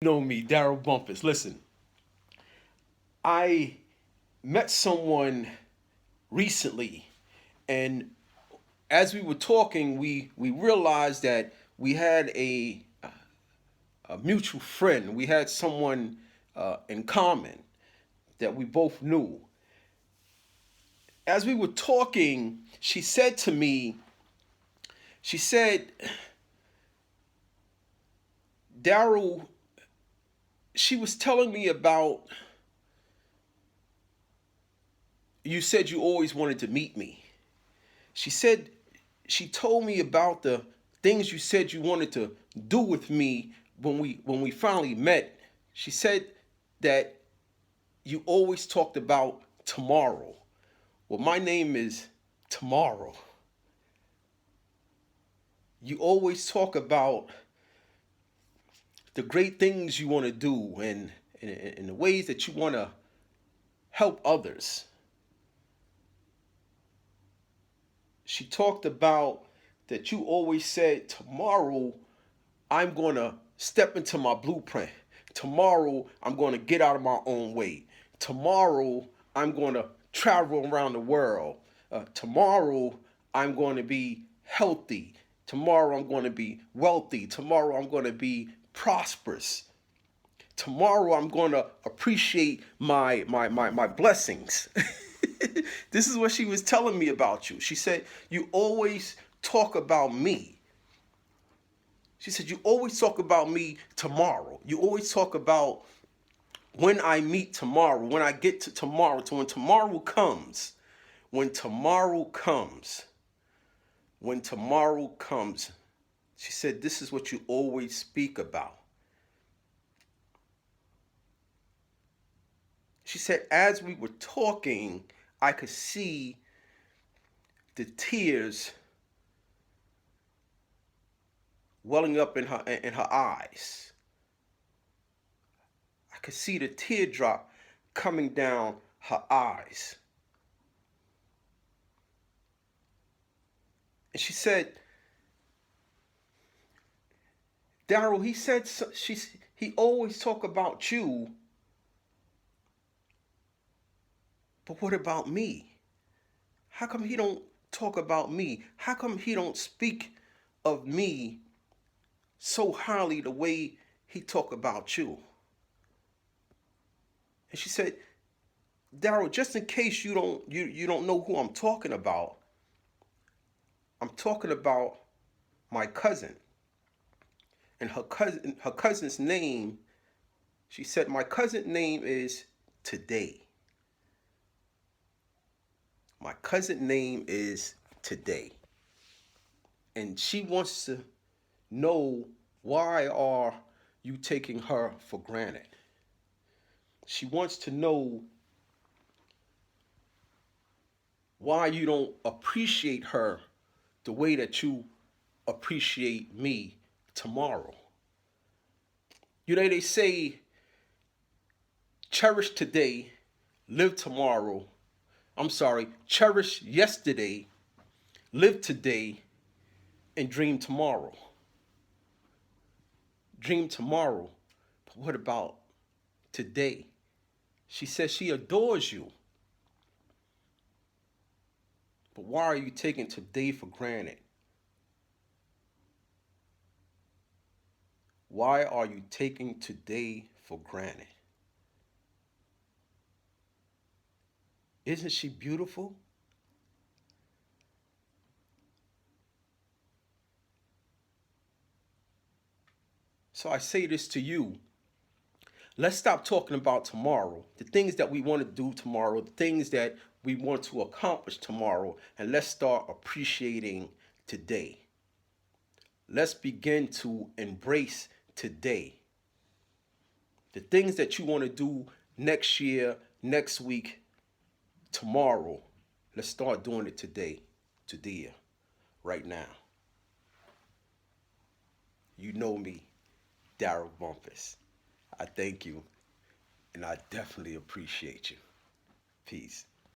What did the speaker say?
Know me, Bumpass. Listen, I met someone recently, and as we were talking, we realized that we had a mutual friend. We had someone in common that we both knew. As we were talking, she said to me, she said, Daryl, she was telling me about, you said you always wanted to meet me. She said, she told me about the things you said you wanted to do with me when we finally met. She said that you always talked about tomorrow. Well, my name is Tomorrow. You always talk about the great things you want to do and the ways that you want to help others. She talked about that you always said, tomorrow I'm going to step into my blueprint. Tomorrow I'm going to get out of my own way. Tomorrow I'm going to travel around the world. Tomorrow I'm going to be healthy. Tomorrow I'm going to be wealthy. Tomorrow I'm going to be prosperous. Tomorrow I'm going to appreciate my blessings. This is what she was telling me about you. She said, you always talk about me. She said, you always talk about me tomorrow. You always talk about when I meet tomorrow, when I get to tomorrow, to when tomorrow comes. When tomorrow comes. When tomorrow comes. She said, this is what you always speak about. She said, as we were talking, I could see the tears welling up in her eyes. I could see the teardrop coming down her eyes. And she said, Daryl, he said he always talk about you, but what about me? How come he don't talk about me? How come he don't speak of me so highly the way he talk about you? And she said, Daryl, just in case you don't know who I'm talking about, I'm talking about my cousin. And her cousin's name, she said, my cousin's name is Today. My cousin's name is Today. And she wants to know, why are you taking her for granted? She wants to know why you don't appreciate her the way that you appreciate me tomorrow. You know, they say, cherish today, live tomorrow. I'm sorry, cherish yesterday, live today, and dream tomorrow. Dream tomorrow. But what about today? She says she adores you. But why are you taking today for granted? Why are you taking today for granted? Isn't she beautiful? So I say this to you. Let's stop talking about tomorrow, the things that we want to do tomorrow, the things that we want to accomplish tomorrow, and let's start appreciating today. Let's begin to embrace today. The things that you want to do next year, next week, tomorrow, let's start doing it today, right now. You know me, Darryl Bumpass. I thank you, and I definitely appreciate you. Peace.